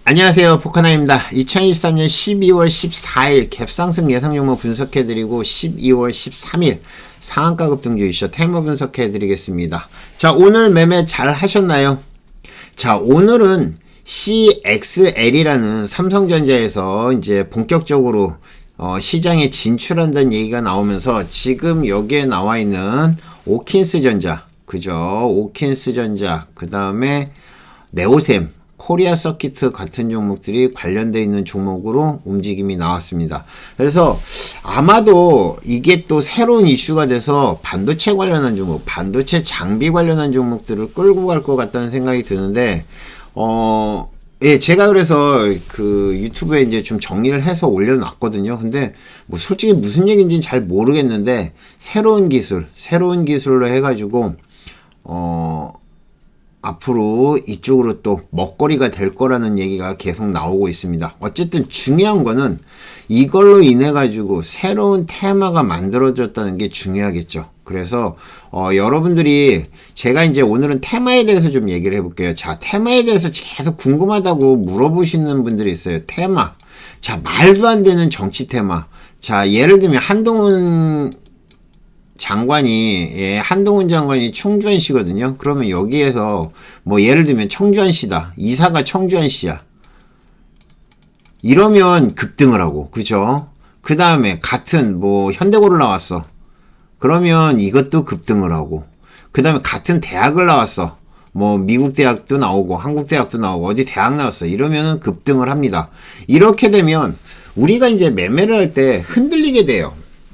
안녕하세요, 포카나입니다. 2023년 12월 14일 갭상승 예상 종목 분석해드리고 12월 13일 상한가 급등주 이슈 테마 분석해드리겠습니다. 자, 오늘 매매 잘 하셨나요? 자, 오늘은 CXL이라는 삼성전자에서 이제 본격적으로 시장에 진출한다는 얘기가 나오면서 지금 여기에 나와 있는 오킨스전자, 그죠? 오킨스전자, 그 다음에 네오셈, 코리아 서키트 같은 종목들이 관련되어 있는 종목으로 움직임이 나왔습니다. 그래서 아마도 이게 또 새로운 이슈가 돼서 반도체 관련한 종목, 반도체 장비 관련한 종목들을 끌고 갈 것 같다는 생각이 드는데, 예, 제가 그래서 그 유튜브에 이제 좀 정리를 해서 올려놨거든요. 근데 뭐 솔직히 무슨 얘기인지는 잘 모르겠는데, 새로운 기술로 해가지고, 앞으로 이쪽으로 또 먹거리가 될 거라는 얘기가 계속 나오고 있습니다. 어쨌든 중요한 거는 이걸로 인해 가지고 새로운 테마가 만들어졌다는 게 중요하겠죠. 그래서 여러분들이 제가 이제 오늘은 테마에 대해서 좀 얘기를 해볼게요. 자, 테마에 대해서 계속 궁금하다고 물어보시는 분들이 있어요. 테마. 자, 말도 안 되는 정치 테마. 자, 예를 들면 한동훈 장관이 청주환씨거든요. 그러면 여기에서 뭐 예를 들면 청주환씨다. 이사가 청주환씨야. 이러면 급등을 하고, 그죠? 그 다음에 같은 뭐 현대고를 나왔어. 그러면 이것도 급등을 하고, 그 다음에 같은 대학을 나왔어. 뭐 미국 대학도 나오고 한국 대학도 나오고 어디 대학 나왔어. 이러면은 급등을 합니다. 이렇게 되면 우리가 이제 매매를 할 때 흔들리게 돼요.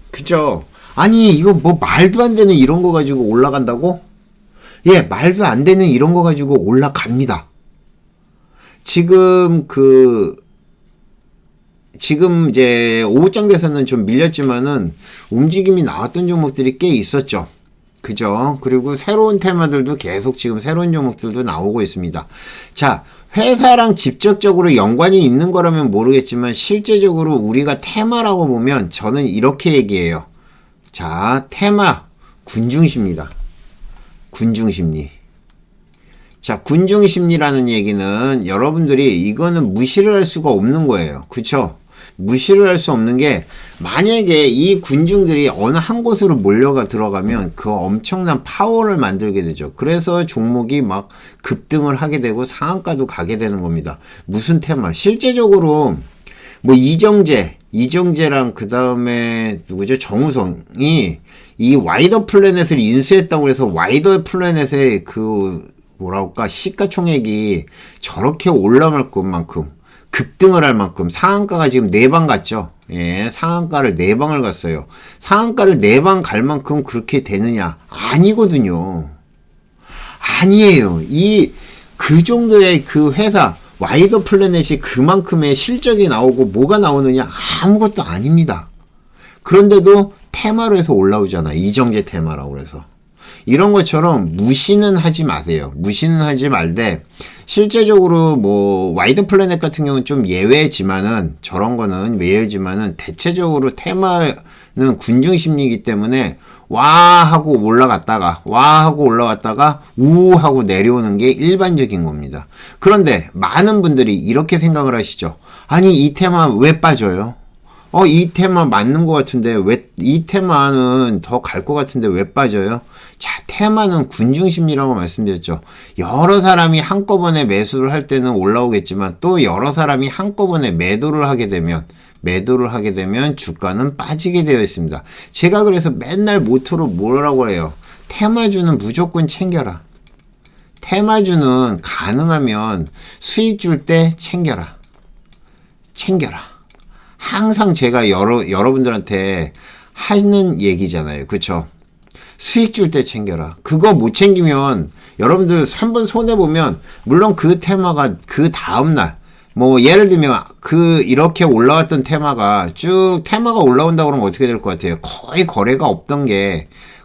그죠? 아니, 이거 뭐 말도 안 되는 이런 거 가지고 올라간다고? 예, 말도 안 되는 이런 거 가지고 올라갑니다. 지금 이제 오후장 돼서는 좀 밀렸지만은 움직임이 나왔던 종목들이 꽤 있었죠. 그죠? 그리고 새로운 테마들도 계속 지금 새로운 종목들도 나오고 있습니다. 자, 회사랑 직접적으로 연관이 있는 거라면 모르겠지만 실제적으로 우리가 테마라고 보면 저는 이렇게 얘기해요. 자, 테마, 군중심리다. 군중심리. 자, 군중심리라는 얘기는 여러분들이 이거는 무시를 할 수가 없는 거예요. 그쵸? 무시를 할 수 없는 게 만약에 이 군중들이 어느 한 곳으로 몰려가 들어가면 그 엄청난 파워를 만들게 되죠. 그래서 종목이 막 급등을 하게 되고 상한가도 가게 되는 겁니다. 무슨 테마? 실제적으로 뭐 이정재랑 그 다음에 누구죠? 정우성이 이 와이더 플래닛을 인수했다고 해서 와이더 플래닛의 그 뭐랄까 시가총액이 저렇게 올라갈 것만큼 급등을 할 만큼 상한가가 지금 4방 갔죠. 예, 상한가를 4방을 갔어요. 상한가를 4방 갈 만큼 그렇게 되느냐? 아니거든요. 아니에요. 그 정도의 그 회사 와이더 플래닛이 그만큼의 실적이 나오고 뭐가 나오느냐? 아무것도 아닙니다. 그런데도 테마로 해서 올라오잖아. 이정재 테마라고 해서. 이런 것처럼 무시는 하지 마세요. 무시는 하지 말되 실제적으로 뭐 와이드 플래닛 같은 경우는 좀 예외지만은 저런 거는 예외지만은 대체적으로 테마는 군중심리이기 때문에 와 하고 올라갔다가 우 하고 내려오는 게 일반적인 겁니다. 그런데 많은 분들이 이렇게 생각을 하시죠. 아니 이 테마 왜 빠져요? 이 테마 맞는 것 같은데 왜 이 테마는 더 갈 것 같은데 왜 빠져요? 자, 테마는 군중심리라고 말씀드렸죠. 여러 사람이 한꺼번에 매수를 할 때는 올라오겠지만 또 여러 사람이 한꺼번에 매도를 하게 되면 주가는 빠지게 되어 있습니다. 제가 그래서 맨날 모토로 뭐라고 해요? 테마주는 무조건 챙겨라. 테마주는 가능하면 수익 줄 때 챙겨라. 항상 제가 여러분들한테 하는 얘기잖아요. 그쵸? 수익 줄 때 챙겨라. 그거 못 챙기면 여러분들 한번 손해보면 물론 그 테마가 그 다음날 뭐 예를 들면 이렇게 올라왔던 테마가 테마가 올라온다고 그러면 어떻게 될 것 같아요?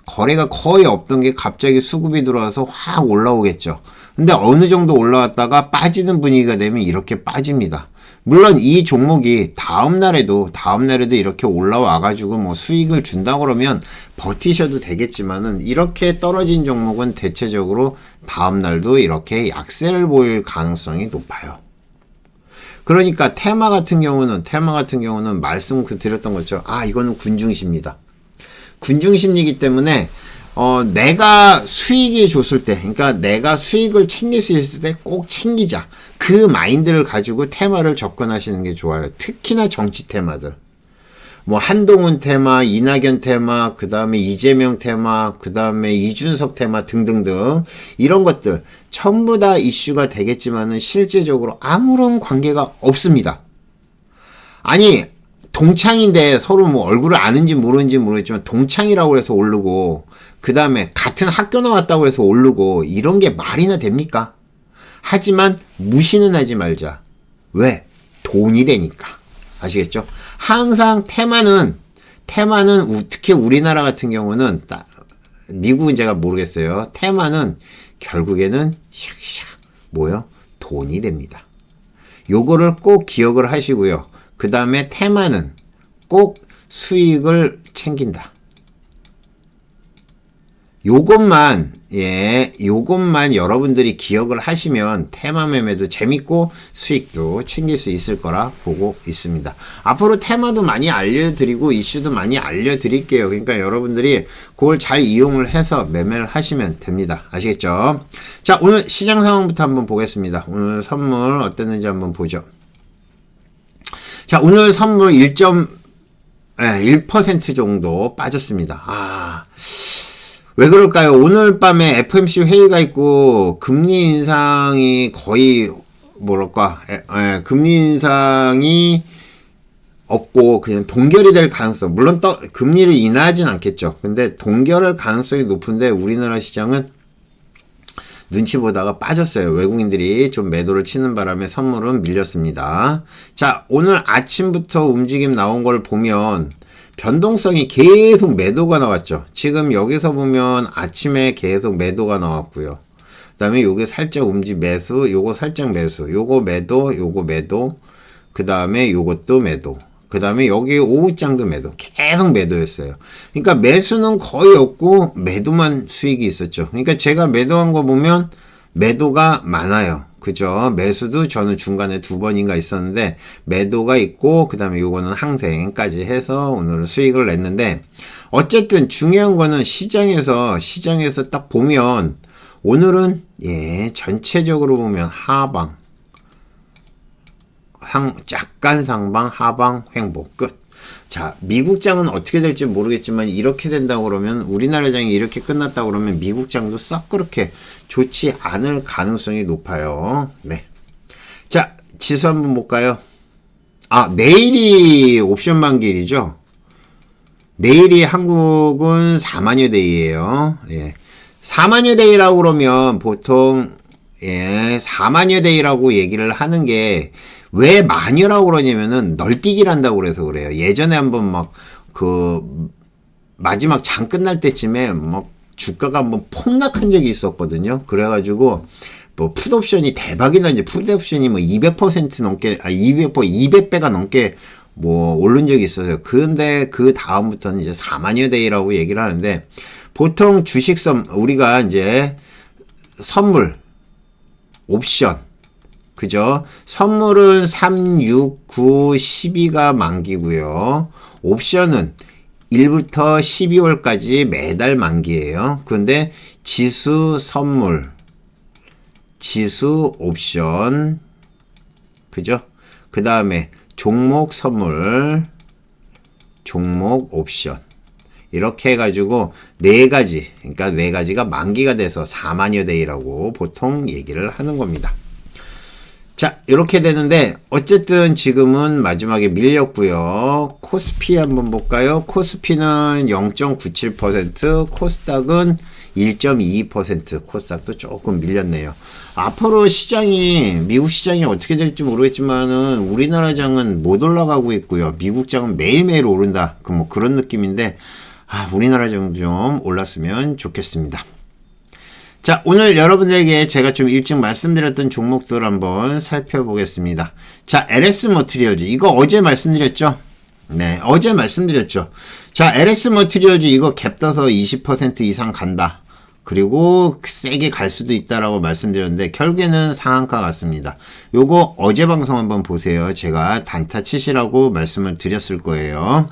거래가 거의 없던 게 갑자기 수급이 들어와서 확 올라오겠죠. 근데 어느 정도 올라왔다가 빠지는 분위기가 되면 이렇게 빠집니다. 물론 이 종목이 다음날에도 이렇게 올라와가지고 뭐 수익을 준다고 그러면 버티셔도 되겠지만은 이렇게 떨어진 종목은 대체적으로 다음날도 이렇게 약세를 보일 가능성이 높아요. 그러니까 테마 같은 경우는 말씀 드렸던 것처럼 이거는 군중심리다. 군중심리이기 때문에 내가 수익이 줬을 때, 그러니까 내가 수익을 챙길 수 있을 때 꼭 챙기자. 그 마인드를 가지고 테마를 접근하시는 게 좋아요. 특히나 정치 테마들. 뭐 한동훈 테마, 이낙연 테마, 그 다음에 이재명 테마, 그 다음에 이준석 테마 등등등 이런 것들 전부 다 이슈가 되겠지만은 실제적으로 아무런 관계가 없습니다. 아니 동창인데 서로 뭐 얼굴을 아는지 모르는지 모르겠지만 동창이라고 해서 오르고 그 다음에 같은 학교 나왔다고 해서 오르고 이런 게 말이나 됩니까? 하지만 무시는 하지 말자. 왜? 돈이 되니까. 아시겠죠? 항상 테마는 특히 우리나라 같은 경우는 미국은 제가 모르겠어요. 테마는 결국에는 뭐요? 돈이 됩니다. 요거를 꼭 기억을 하시고요. 그 다음에 테마는 꼭 수익을 챙긴다. 요것만 여러분들이 기억을 하시면 테마 매매도 재밌고 수익도 챙길 수 있을 거라 보고 있습니다. 앞으로 테마도 많이 알려드리고 이슈도 많이 알려드릴게요. 그러니까 여러분들이 그걸 잘 이용을 해서 매매를 하시면 됩니다. 아시겠죠? 자, 오늘 시장 상황부터 한번 보겠습니다. 오늘 선물 어땠는지 한번 보죠. 자, 오늘 선물 1% 정도 빠졌습니다. 왜 그럴까요? 오늘 밤에 FOMC 회의가 있고 금리 인상이 거의 금리 인상이 없고 그냥 동결이 될 가능성, 물론 금리를 인하하진 않겠죠. 근데 동결할 가능성이 높은데 우리나라 시장은 눈치 보다가 빠졌어요. 외국인들이 좀 매도를 치는 바람에 선물은 밀렸습니다. 자, 오늘 아침부터 움직임 나온 걸 보면 변동성이 계속 매도가 나왔죠. 지금 여기서 보면 아침에 계속 매도가 나왔고요. 그 다음에 요게 살짝 매수, 요거 살짝 매수, 요거 매도, 요거 매도, 그 다음에 요것도 매도, 그 다음에 여기 오후장도 매도, 계속 매도였어요. 그러니까 매수는 거의 없고 매도만 수익이 있었죠. 그러니까 제가 매도한 거 보면 매도가 많아요. 그죠? 매수도 저는 중간에 2번인가 있었는데 매도가 있고 그 다음에 요거는 항생까지 해서 오늘은 수익을 냈는데 어쨌든 중요한 거는 시장에서 딱 보면 오늘은 전체적으로 보면 하방 약간 상방 하방 횡보 끝. 자, 미국장은 어떻게 될지 모르겠지만 이렇게 된다고 그러면 우리나라 장이 이렇게 끝났다고 그러면 미국장도 썩 그렇게 좋지 않을 가능성이 높아요. 네. 자, 지수 한번 볼까요? 내일이 옵션 만기일이죠. 내일이 한국은 4만여 데이예요. 4만여 데이라고 그러면 보통 4만여 데이라고 얘기를 하는 게 왜 마녀라고 그러냐면은 널뛰기를 한다고 그래서 그래요. 예전에 한번 마지막 장 끝날 때쯤에 주가가 한번 폭락한 적이 있었거든요. 그래가지고 풋옵션이 대박이 나지. 풋옵션이 200% 넘게 200배가 넘게 오른 적이 있어요. 근데 그 다음부터는 이제 4만여 데이라고 얘기를 하는데 보통 우리가 이제 선물 옵션 그죠? 선물은 3, 6, 9, 12가 만기고요. 옵션은 1부터 12월까지 매달 만기예요. 그런데 지수 선물, 지수 옵션, 그죠? 그 다음에 종목 선물, 종목 옵션. 이렇게 해가지고 4가지, 그러니까 4가지가 만기가 돼서 4만여 데이라고 보통 얘기를 하는 겁니다. 자, 이렇게 되는데 어쨌든 지금은 마지막에 밀렸고요. 코스피 한번 볼까요? 코스피는 0.97%, 코스닥은 1.22%, 코스닥도 조금 밀렸네요. 앞으로 미국 시장이 어떻게 될지 모르겠지만은 우리나라 장은 못 올라가고 있고요. 미국 장은 매일매일 오른다. 그런 느낌인데 우리나라 장 좀 올랐으면 좋겠습니다. 자, 오늘 여러분들에게 제가 좀 일찍 말씀드렸던 종목들 한번 살펴보겠습니다. 자, LS 머티리얼즈. 이거 어제 말씀드렸죠? 네, 어제 말씀드렸죠. 자, LS 머티리얼즈 이거 갭 떠서 20% 이상 간다. 그리고 세게 갈 수도 있다라고 말씀드렸는데 결국에는 상한가 같습니다. 요거 어제 방송 한번 보세요. 제가 단타 치시라고 말씀을 드렸을 거예요.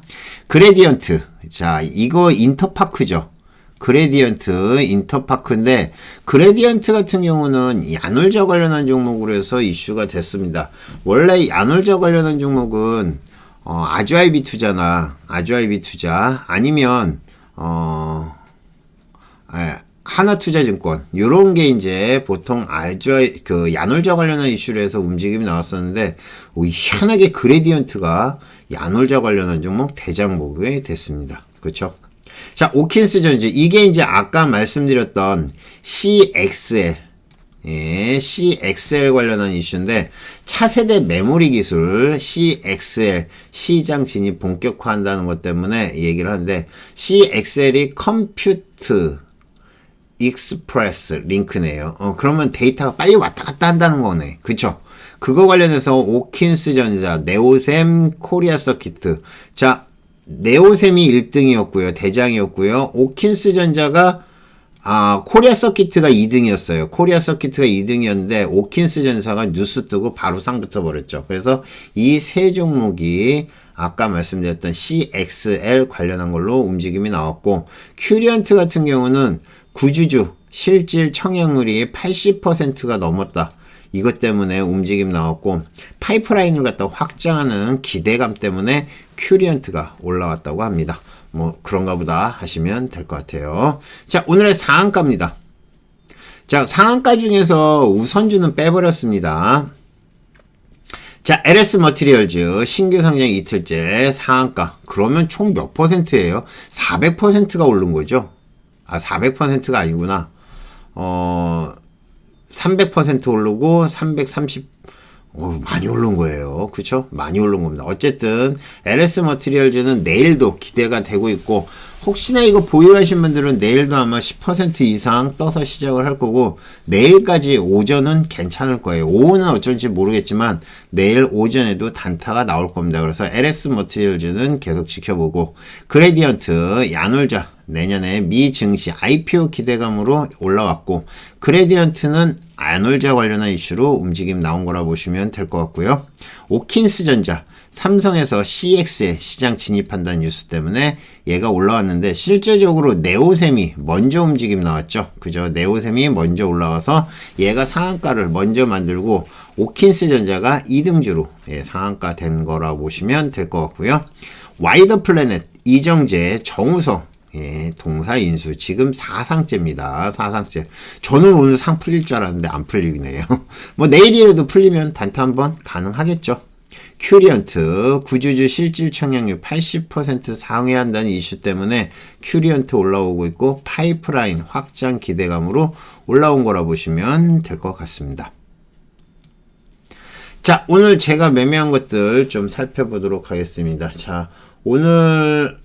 그레디언트. 자, 이거 인터파크죠. 그레디언트, 인터파크인데 그레디언트 같은 경우는 야놀자 관련한 종목으로 해서 이슈가 됐습니다. 원래 야놀자 관련한 종목은 아주아이비 투자나 아주아이비 투자 아니면 하나투자증권 요런 게 이제 보통 그 야놀자 관련한 이슈로 해서 움직임이 나왔었는데 희한하게 그레디언트가 야놀자 관련한 종목 대장목이 됐습니다. 그렇죠? 자, 오킨스 전지 이게 이제 아까 말씀드렸던 CXL CXL 관련한 이슈인데 차세대 메모리 기술 CXL 시장 진입 본격화한다는 것 때문에 얘기를 하는데 CXL이 컴퓨트 익스프레스 링크네요. 그러면 데이터가 빨리 왔다 갔다 한다는 거네. 그쵸? 그거 관련해서 오킨스 전자, 네오셈, 코리아 서키트. 자, 네오셈이 1등이었고요. 대장이었고요. 오킨스 전자가 코리아 서키트가 2등이었어요. 코리아 서키트가 2등이었는데 오킨스 전자가 뉴스 뜨고 바로 상 붙어버렸죠. 그래서 이 세 종목이 아까 말씀드렸던 CXL 관련한 걸로 움직임이 나왔고 큐리언트 같은 경우는 구주주 실질 청약률이 80%가 넘었다. 이것 때문에 움직임 나왔고 파이프라인을 갖다 확장하는 기대감 때문에 큐리언트가 올라왔다고 합니다. 뭐 그런가 보다 하시면 될 것 같아요. 자, 오늘의 상한가입니다. 자, 상한가 중에서 우선주는 빼버렸습니다. 자, LS 머티리얼즈 신규 상장 이틀째 상한가. 그러면 총 몇 %예요? 400%가 오른 거죠? 400%가 아니구나. 300% 오르고 330 많이 오른 거예요. 그쵸? 많이 오른 겁니다. 어쨌든 LS 머티리얼즈는 내일도 기대가 되고 있고 혹시나 이거 보유하신 분들은 내일도 아마 10% 이상 떠서 시작을 할 거고 내일까지 오전은 괜찮을 거예요. 오후는 어쩔지 모르겠지만 내일 오전에도 단타가 나올 겁니다. 그래서 LS 머티리얼즈는 계속 지켜보고 그레디언트, 야놀자 내년에 미 증시 IPO 기대감으로 올라왔고 그레디언트는 야놀자 관련한 이슈로 움직임 나온 거라 보시면 될 것 같고요. 오킨스 전자 삼성에서 CX에 시장 진입한다는 뉴스 때문에 얘가 올라왔는데 실제적으로 네오셈이 먼저 움직임 나왔죠. 그죠? 네오셈이 먼저 올라와서 얘가 상한가를 먼저 만들고 오킨스 전자가 2등주로 상한가 된 거라 보시면 될 것 같고요. 와이더 플래닛 이정재 정우성 동사인수 지금 4상째입니다. 4상째. 저는 오늘 상 풀릴 줄 알았는데 안 풀리네요. 뭐 내일이라도 풀리면 단타 한번 가능하겠죠. 큐리언트 구주주 실질 청약률 80% 상회한다는 이슈 때문에 큐리언트 올라오고 있고 파이프라인 확장 기대감으로 올라온 거라 보시면 될 것 같습니다. 자, 오늘 제가 매매한 것들 좀 살펴보도록 하겠습니다. 자, 오늘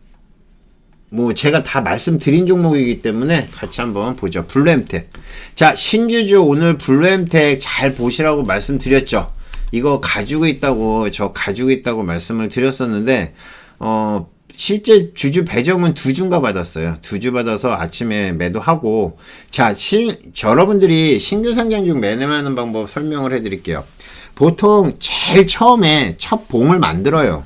뭐 제가 다 말씀드린 종목이기 때문에 같이 한번 보죠. 블루엠텍. 자, 신규주 오늘 블루엠텍 잘 보시라고 말씀드렸죠. 이거 가지고 있다고 말씀을 드렸었는데 실제 주주 배정은 2주인가 받았어요. 2주 받아서 아침에 매도하고 자, 여러분들이 신규 상장 중 매매하는 방법 설명을 해드릴게요. 보통 제일 처음에 첫 봉을 만들어요.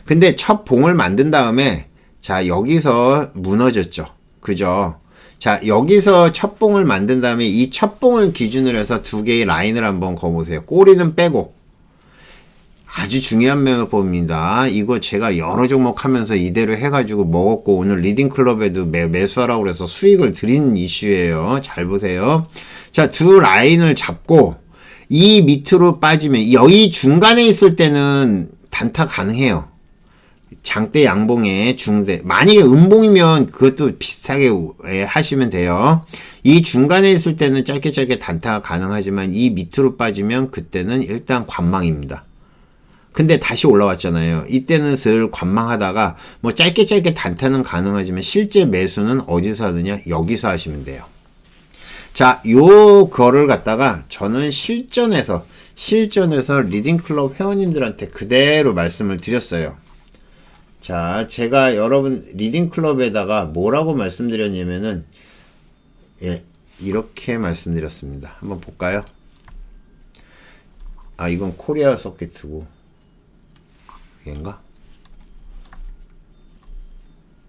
근데 첫 봉을 만든 다음에 자, 여기서 무너졌죠. 그죠? 자, 여기서 첫 봉을 만든 다음에 이 첫 봉을 기준으로 해서 두 개의 라인을 한번 그어보세요. 꼬리는 빼고. 아주 중요한 매매법입니다. 이거 제가 여러 종목 하면서 이대로 해가지고 먹었고 오늘 리딩클럽에도 매수하라고 그래서 수익을 드린 이슈예요. 잘 보세요. 자, 두 라인을 잡고 이 밑으로 빠지면 여기 중간에 있을 때는 단타 가능해요. 장대 양봉에 중대 만약에 음봉이면 그것도 비슷하게 하시면 돼요. 이 중간에 있을 때는 짧게 단타가 가능하지만 이 밑으로 빠지면 그때는 일단 관망입니다. 근데 다시 올라왔잖아요. 이때는 슬 관망하다가 뭐 짧게 단타는 가능하지만 실제 매수는 어디서 하느냐? 여기서 하시면 돼요. 자, 거를 갖다가 저는 실전에서 리딩클럽 회원님들한테 그대로 말씀을 드렸어요. 자, 제가 여러분 리딩클럽에다가 뭐라고 말씀드렸냐면은 예, 이렇게 말씀드렸습니다. 한번 볼까요? 아, 이건 코리아 서킷이고, 얘인가?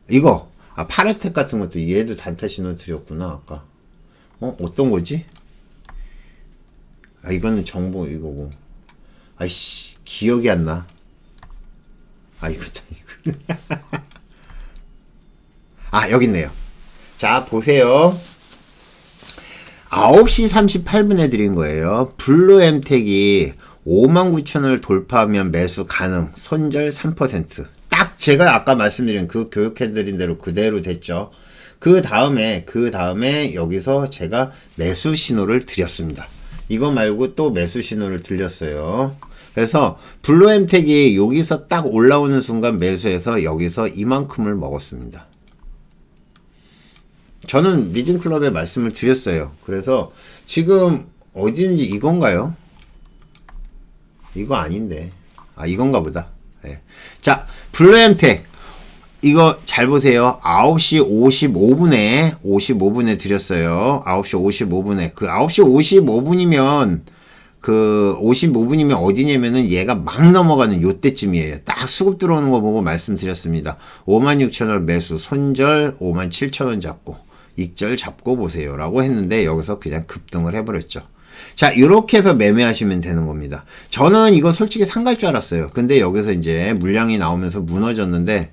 이거! 아, 파레텍 같은 것도 얘도 단타 신호 드렸구나, 아까. 어떤 거지? 아, 이거는 정보 이거고. 아이씨, 기억이 안 나. 아, 이것도. 아, 여기 있네요. 자, 보세요. 9시 38분에 드린 거예요. 블루엠텍이 59,000을 돌파하면 매수 가능. 손절 3%. 딱 제가 아까 말씀드린 그 교육해드린 대로 그대로 됐죠. 그 다음에 여기서 제가 매수 신호를 드렸습니다. 이거 말고 또 매수 신호를 드렸어요. 그래서 블루엠텍이 여기서 딱 올라오는 순간 매수해서 여기서 이만큼을 먹었습니다. 저는 리딩클럽에 말씀을 드렸어요. 그래서 지금 어디인지 이건가요? 이거 아닌데. 아, 이건가 보다. 네. 자, 블루엠텍 이거 잘 보세요. 9시 55분에 드렸어요. 9시 55분에. 그 9시 55분이면 그 55분이면 어디냐면은 얘가 막 넘어가는 요때쯤이에요. 딱 수급 들어오는 거 보고 말씀드렸습니다. 56,000원 매수, 손절 57,000원 잡고, 익절 잡고 보세요. 라고 했는데 여기서 그냥 급등을 해버렸죠. 자, 이렇게 해서 매매하시면 되는 겁니다. 저는 이거 솔직히 상갈 줄 알았어요. 근데 여기서 이제 물량이 나오면서 무너졌는데,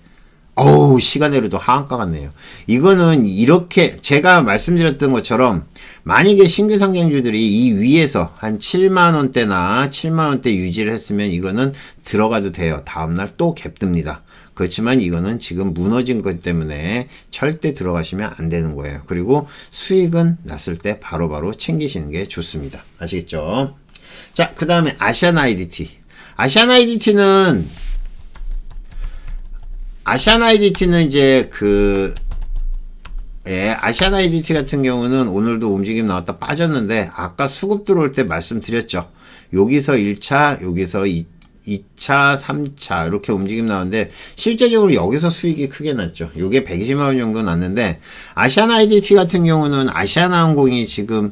어우, 시간으로도 하한가 같네요. 이거는 이렇게 제가 말씀드렸던 것처럼 만약에 신규 상장주들이 이 위에서 한 7만원대나 7만원대 유지를 했으면 이거는 들어가도 돼요. 다음날 또 갭듭니다. 그렇지만 이거는 지금 무너진 것 때문에 절대 들어가시면 안 되는 거예요. 그리고 수익은 났을 때 바로바로 챙기시는 게 좋습니다. 아시겠죠? 자, 그 다음에 아시안 IDT. 아시안 IDT는 이제 아시안 IDT 같은 경우는 오늘도 움직임 나왔다 빠졌는데 아까 수급 들어올 때 말씀드렸죠. 여기서 1차, 여기서 2차, 3차 이렇게 움직임 나왔는데 실제적으로 여기서 수익이 크게 났죠. 요게 120만원 정도 났는데 아시안 IDT 같은 경우는 아시아나항공이 지금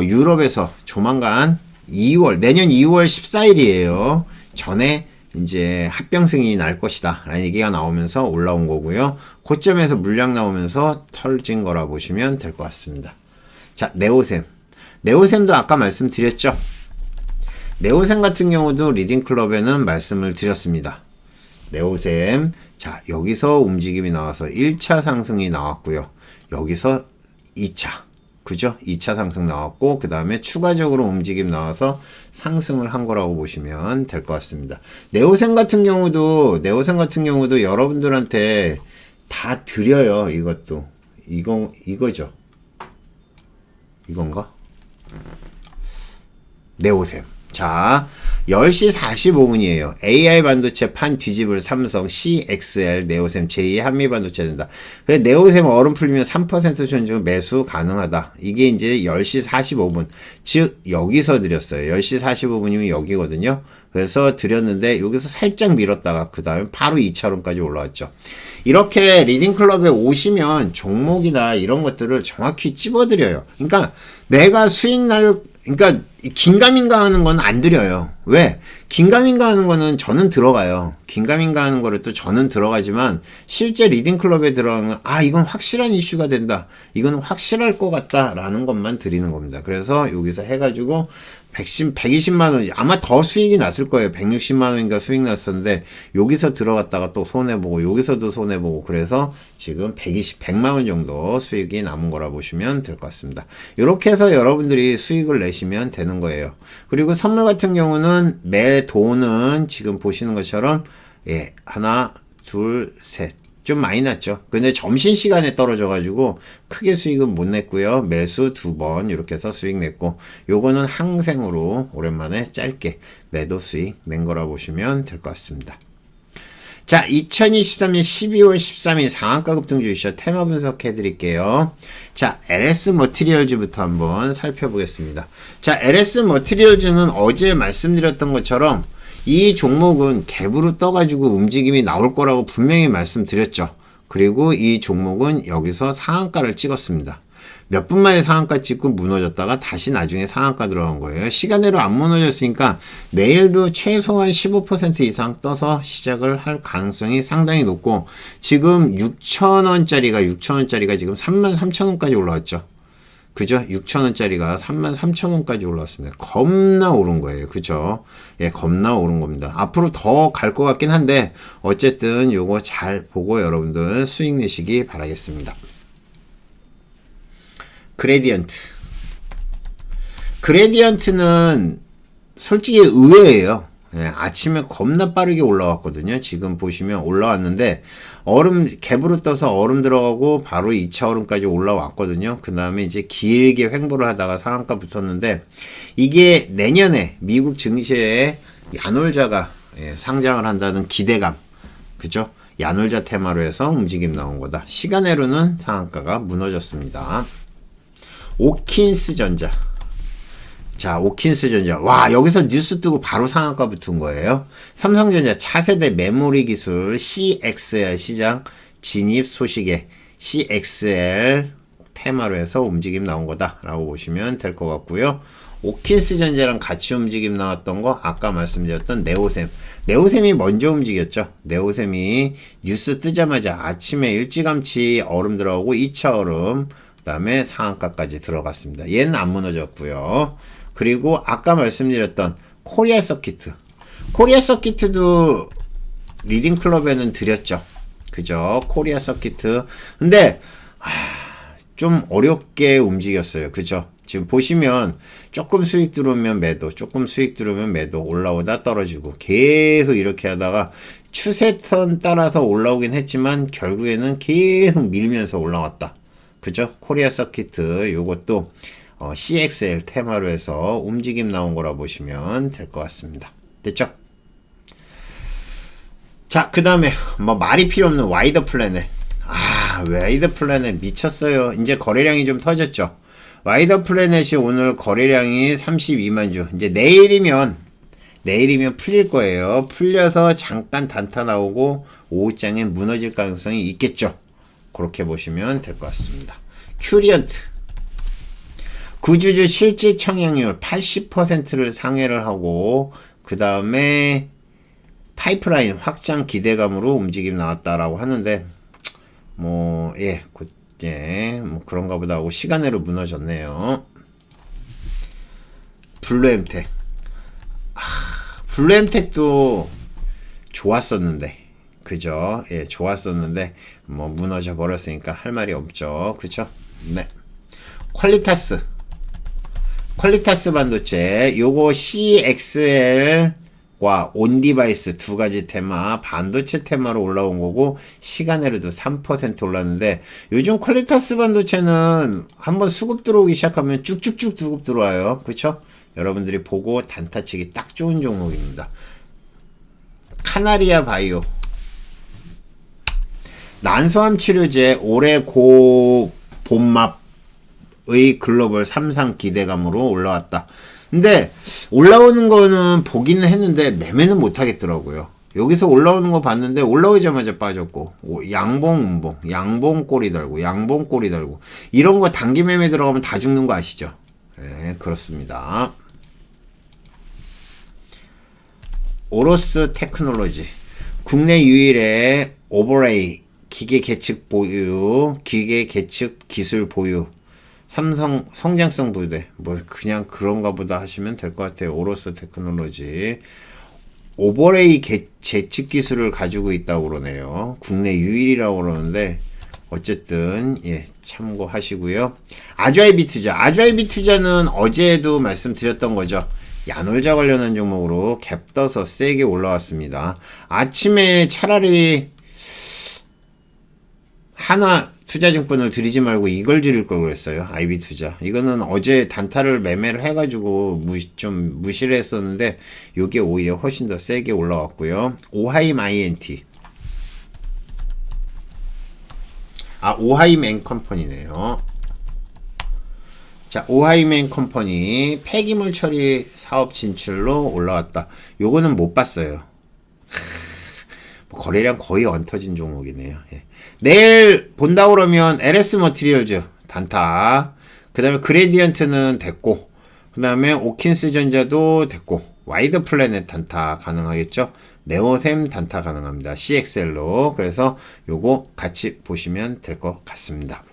유럽에서 조만간 내년 2월 14일이에요. 전에 이제 합병 승인이 날 것이다 라는 얘기가 나오면서 올라온 거고요. 고점에서 물량 나오면서 털진 거라 보시면 될 것 같습니다. 자, 네오셈도 아까 말씀드렸죠. 네오셈 같은 경우도 리딩클럽에는 말씀을 드렸습니다. 네오셈, 자, 여기서 움직임이 나와서 1차 상승이 나왔고요. 여기서 2차, 그죠? 2차 상승 나왔고, 그 다음에 추가적으로 움직임 나와서 상승을 한 거라고 보시면 될 것 같습니다. 네오셈 같은 경우도 여러분들한테 다 드려요. 이것도. 이거죠. 이건가? 네오셈. 자, 10시 45분이에요. AI 반도체 판 뒤집을 삼성, CXL, 네오셈, 제2의 한미반도체 된다. 네오셈 얼음 풀리면 3% 존중 매수 가능하다. 이게 이제 10시 45분. 즉, 여기서 드렸어요. 10시 45분이면 여기거든요. 그래서 드렸는데, 여기서 살짝 밀었다가, 그 다음에 바로 2차론까지 올라왔죠. 이렇게 리딩클럽에 오시면 종목이나 이런 것들을 정확히 찝어드려요. 그러니까, 내가 그러니까 긴가민가 하는 건 안 드려요. 왜? 긴가민가 하는 거는 저는 들어가요. 긴가민가 하는 거를 또 저는 들어가지만 실제 리딩클럽에 들어가는 건 이건 확실한 이슈가 된다. 이건 확실할 것 같다. 라는 것만 드리는 겁니다. 그래서 여기서 해가지고 120만원, 아마 더 수익이 났을 거예요. 160만원인가 수익 났었는데, 여기서 들어갔다가 또 손해보고, 여기서도 손해보고, 그래서 지금 100만원 정도 수익이 남은 거라 보시면 될 것 같습니다. 이렇게 해서 여러분들이 수익을 내시면 되는 거예요. 그리고 선물 같은 경우는 매 돈은 지금 보시는 것처럼, 하나, 둘, 셋. 좀 많이 났죠. 근데 점심시간에 떨어져가지고 크게 수익은 못 냈고요. 매수 2번 이렇게 해서 수익 냈고, 요거는 항생으로 오랜만에 짧게 매도 수익 낸 거라 보시면 될 것 같습니다. 자, 2023년 12월 13일 상한가 급등주 이슈 테마 분석해 드릴게요. 자, LS 머티리얼즈부터 한번 살펴보겠습니다. 자, LS 머티리얼즈는 어제 말씀드렸던 것처럼 이 종목은 갭으로 떠가지고 움직임이 나올 거라고 분명히 말씀드렸죠. 그리고 이 종목은 여기서 상한가를 찍었습니다. 몇 분 만에 상한가 찍고 무너졌다가 다시 나중에 상한가 들어간 거예요. 시간으로 안 무너졌으니까 내일도 최소한 15% 이상 떠서 시작을 할 가능성이 상당히 높고, 지금 6,000원짜리가 지금 33,000원까지 올라왔죠. 그죠? 6,000원짜리가 33,000원까지 올라왔습니다. 겁나 오른 거예요. 그죠? 예, 겁나 오른 겁니다. 앞으로 더 갈 것 같긴 한데, 어쨌든 요거 잘 보고 여러분들 수익 내시기 바라겠습니다. 그레디언트는 솔직히 의외예요. 예, 아침에 겁나 빠르게 올라왔거든요. 지금 보시면 올라왔는데 갭으로 떠서 얼음 들어가고 바로 2차 얼음까지 올라왔거든요. 그 다음에 이제 길게 횡보를 하다가 상한가 붙었는데, 이게 내년에 미국 증시에 야놀자가 상장을 한다는 기대감, 그죠? 야놀자 테마로 해서 움직임 나온 거다. 시간으로는 상한가가 무너졌습니다. 오킨스전자. 자, 오킨스전자. 와, 여기서 뉴스 뜨고 바로 상한가 붙은 거예요. 삼성전자 차세대 메모리 기술 CXL 시장 진입 소식에 CXL 테마로 해서 움직임 나온 거다라고 보시면 될 것 같고요. 오킨스전자랑 같이 움직임 나왔던 거 아까 말씀드렸던 네오셈. 네오셈이 먼저 움직였죠. 네오셈이 뉴스 뜨자마자 아침에 일찌감치 얼음 들어가고 2차 얼음, 그 다음에 상한가까지 들어갔습니다. 얘는 안 무너졌고요. 그리고 아까 말씀드렸던 코리아 서키트. 코리아 서키트도 리딩클럽에는 드렸죠. 그죠? 코리아 서키트. 근데 좀 어렵게 움직였어요. 그죠? 지금 보시면 조금 수익 들어오면 매도, 조금 수익 들어오면 매도, 올라오다 떨어지고 계속 이렇게 하다가 추세선 따라서 올라오긴 했지만 결국에는 계속 밀면서 올라왔다. 그죠? 코리아 서키트 요것도 CXL 테마로 해서 움직임 나온 거라 보시면 될 것 같습니다. 됐죠? 자, 그 다음에 뭐 말이 필요 없는 와이더 플래닛. 와이더 플래닛 미쳤어요. 이제 거래량이 좀 터졌죠. 와이더 플래닛이 오늘 거래량이 32만 주. 이제 내일이면 풀릴 거예요. 풀려서 잠깐 단타 나오고 오후장에 무너질 가능성이 있겠죠. 그렇게 보시면 될 것 같습니다. 큐리언트. 구주주 실질 청약률 80%를 상회를 하고, 그 다음에 파이프라인 확장 기대감으로 움직임 나왔다라고 하는데, 뭐 그런가 보다 하고 시간으로 무너졌네요. 블루엠텍. 블루엠텍도 좋았었는데, 그죠? 예, 좋았었는데 뭐 무너져 버렸으니까 할 말이 없죠. 그죠? 네. 퀄리타스 반도체, 요거 CXL과 온디바이스 두 가지 테마, 반도체 테마로 올라온 거고, 시간으로도 3% 올랐는데, 요즘 퀄리타스 반도체는 한번 수급 들어오기 시작하면 쭉쭉쭉 수급 들어와요. 그쵸? 여러분들이 보고 단타치기 딱 좋은 종목입니다. 카나리아 바이오. 난소암 치료제 올해 봄맛의 글로벌 3상 기대감으로 올라왔다. 근데 올라오는 거는 보기는 했는데 매매는 못 하겠더라고요. 여기서 올라오는 거 봤는데 올라오자마자 빠졌고, 양봉 꼬리 달고 이런 거 단기 매매 들어가면 다 죽는 거 아시죠? 네, 그렇습니다. 오로스 테크놀로지. 국내 유일의 오버레이 기계 계측 기술 보유, 삼성 성장성 부대, 뭐 그냥 그런가 보다 하시면 될 것 같아요. 오로스 테크놀로지. 오버레이 제측 기술을 가지고 있다고 그러네요. 국내 유일이라고 그러는데, 어쨌든 참고하시고요. 아주아이비 투자는 어제도 말씀드렸던 거죠. 야놀자 관련한 종목으로 갭 떠서 세게 올라왔습니다. 아침에 차라리 하나 투자증권을 드리지 말고 이걸 드릴 걸 그랬어요. 아이비 투자. 이거는 어제 단타를 매매를 해가지고 좀 무시를 했었는데, 요게 오히려 훨씬 더 세게 올라왔고요. 오하임 INT. 오하임 앤 컴퍼니네요. 자, 오하임 앤 컴퍼니 폐기물 처리 사업 진출로 올라왔다. 요거는 못 봤어요. 거래량 거의 얹어진 종목이네요. 예. 내일 본다 그러면 LS 머티리얼즈 단타, 그 다음에 그레디언트는 됐고, 그 다음에 오킨스 전자도 됐고, 와이드 플래닛 단타 가능하겠죠? 네오셈 단타 가능합니다. CXL로. 그래서 요거 같이 보시면 될 것 같습니다.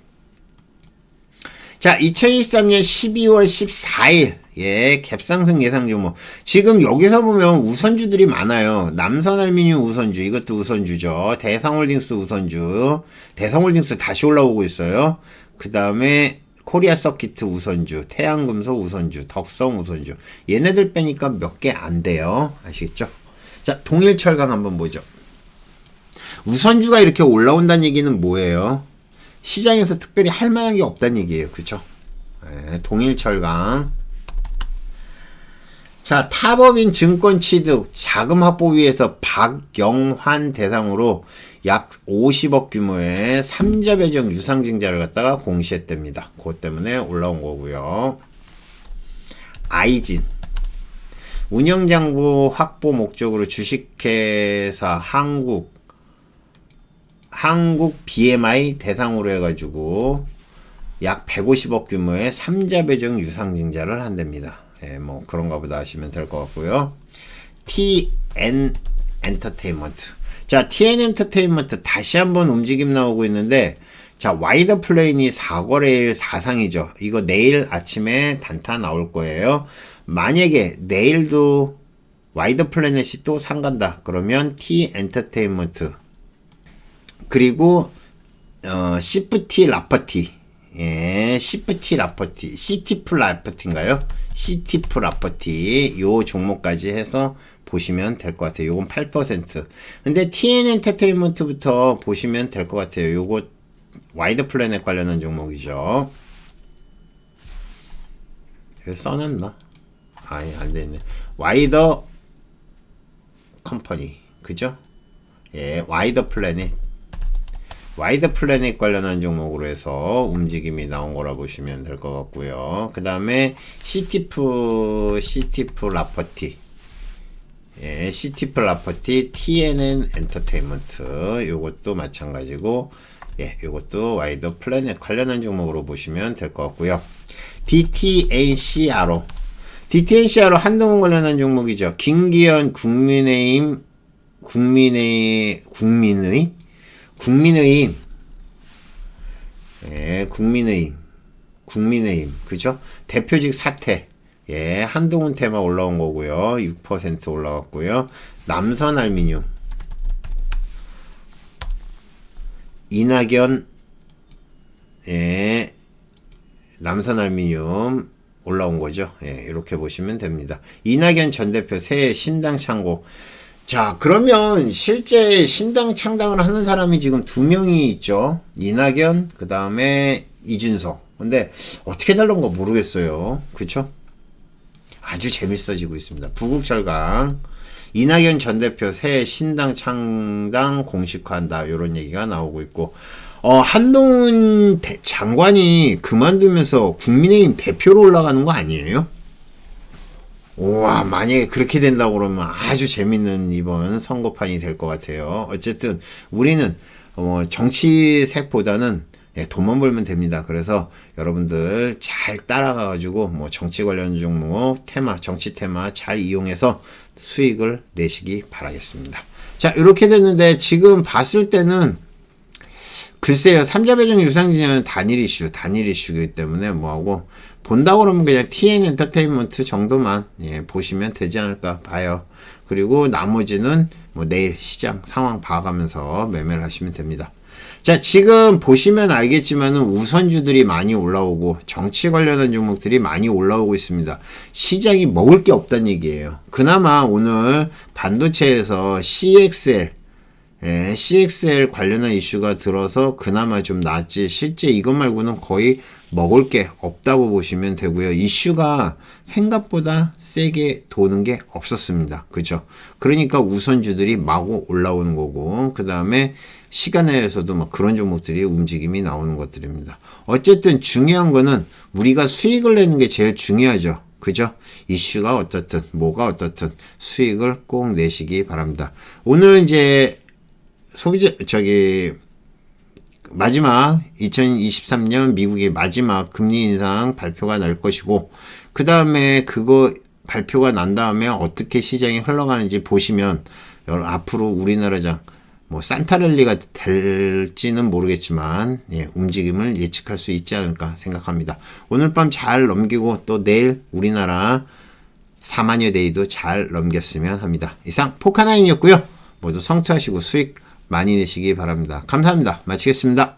자, 2023년 12월 14일, 예, 갭상승 예상 종목. 지금 여기서 보면 우선주들이 많아요. 남선알미늄 우선주, 이것도 우선주죠. 대성홀딩스 우선주, 대성홀딩스 다시 올라오고 있어요. 그 다음에 코리아 서키트 우선주, 태양금속 우선주, 덕성 우선주. 얘네들 빼니까 몇 개 안 돼요. 아시겠죠? 자, 동일철강 한번 보죠. 우선주가 이렇게 올라온다는 얘기는 뭐예요? 시장에서 특별히 할 만한 게 없다는 얘기예요. 그쵸? 네, 동일철강. 자, 탑업인 증권 취득 자금 확보위해서 박영환 대상으로 약 50억 규모의 3자 배정 유상증자를 갖다가 공시했답니다. 그것 때문에 올라온 거고요. 아이진. 운영장부 확보 목적으로 주식회사 한국 BMI 대상으로 해가지고 약 150억 규모의 3자 배정 유상증자를 한답니다. 예, 뭐 그런가 보다 하시면 될 것 같고요. TN 엔터테인먼트. 자, TN 엔터테인먼트 다시 한번 움직임 나오고 있는데, 자, 와이드 플레인이 4거래일 4상이죠. 이거 내일 아침에 단타 나올 거예요. 만약에 내일도 와이드 플래닛이 또 상간다. 그러면 T 엔터테인먼트. 그리고 시프티 라퍼티. 예, 시프티 라퍼티. 시티프 라퍼티인가요? 시티프 라퍼티. 요 종목까지 해서 보시면 될 것 같아요. 요건 8%. 근데 TN 엔터테인먼트부터 보시면 될 것 같아요. 요거 와이드 플래닛 관련한 종목이죠. 여기 써놨나? 아니, 안 되네. 와이더 컴퍼니. 그죠? 예, 와이더 플래닛. 와이드 플래닛 관련한 종목으로 해서 움직임이 나온 거라 보시면 될 것 같고요. 그 다음에 시티프 라퍼티. 예, 시티프 라퍼티 TNN 엔터테인먼트. 요것도 마찬가지고, 예, 요것도 와이드 플래닛 관련한 종목으로 보시면 될 것 같고요. DTNCRO. DTNCRO 한동훈 관련한 종목이죠. 김기현 국민의힘, 예, 국민의힘, 그죠? 대표직 사퇴, 예, 한동훈 테마 올라온 거고요. 6% 올라왔고요. 남선알미늄, 이낙연, 예, 남선알미늄 올라온 거죠. 예, 이렇게 보시면 됩니다. 이낙연 전 대표 새 신당 창고. 자, 그러면 실제 신당 창당을 하는 사람이 지금 2명이 있죠. 이낙연, 그 다음에 이준석. 근데 어떻게 다른가 모르겠어요. 그쵸? 아주 재밌어지고 있습니다. 부국철강. 이낙연 전 대표 새 신당 창당 공식화한다. 요런 얘기가 나오고 있고, 한동훈 장관이 그만두면서 국민의힘 대표로 올라가는 거 아니에요? 우와, 만약에 그렇게 된다고 그러면 아주 재밌는 이번 선거판이 될 것 같아요. 어쨌든 우리는 정치색보다는 돈만 벌면 됩니다. 그래서 여러분들 잘 따라가가지고 뭐 정치 관련 종목 테마, 정치 테마 잘 이용해서 수익을 내시기 바라겠습니다. 자, 이렇게 됐는데 지금 봤을 때는 글쎄요, 3자 배정 유상증자는 단일 이슈이기 때문에 뭐하고 본다고 그러면 그냥 TN 엔터테인먼트 정도만 보시면 되지 않을까 봐요. 그리고 나머지는 뭐 내일 시장 상황 봐가면서 매매를 하시면 됩니다. 자, 지금 보시면 알겠지만은 우선주들이 많이 올라오고 정치 관련한 종목들이 많이 올라오고 있습니다. 시장이 먹을 게 없다는 얘기예요. 그나마 오늘 반도체에서 CXL 관련한 이슈가 들어서 그나마 좀 나았지, 실제 이것 말고는 거의 먹을 게 없다고 보시면 되고요. 이슈가 생각보다 세게 도는 게 없었습니다. 그죠? 그러니까 우선주들이 마구 올라오는 거고, 그 다음에 시간에서도 막 그런 종목들이 움직임이 나오는 것들입니다. 어쨌든 중요한 거는 우리가 수익을 내는 게 제일 중요하죠. 그죠? 이슈가 어떻든 뭐가 어떻든 수익을 꼭 내시기 바랍니다. 오늘 이제 마지막 2023년 미국의 마지막 금리 인상 발표가 날 것이고, 그 다음에 그거 발표가 난 다음에 어떻게 시장이 흘러가는지 보시면 앞으로 우리나라장 뭐 산타랠리가 될지는 모르겠지만 움직임을 예측할 수 있지 않을까 생각합니다. 오늘 밤 잘 넘기고 또 내일 우리나라 사마녀 데이도 잘 넘겼으면 합니다. 이상 포카나인이었고요. 모두 성투하시고 수익 많이 내시기 바랍니다. 감사합니다. 마치겠습니다.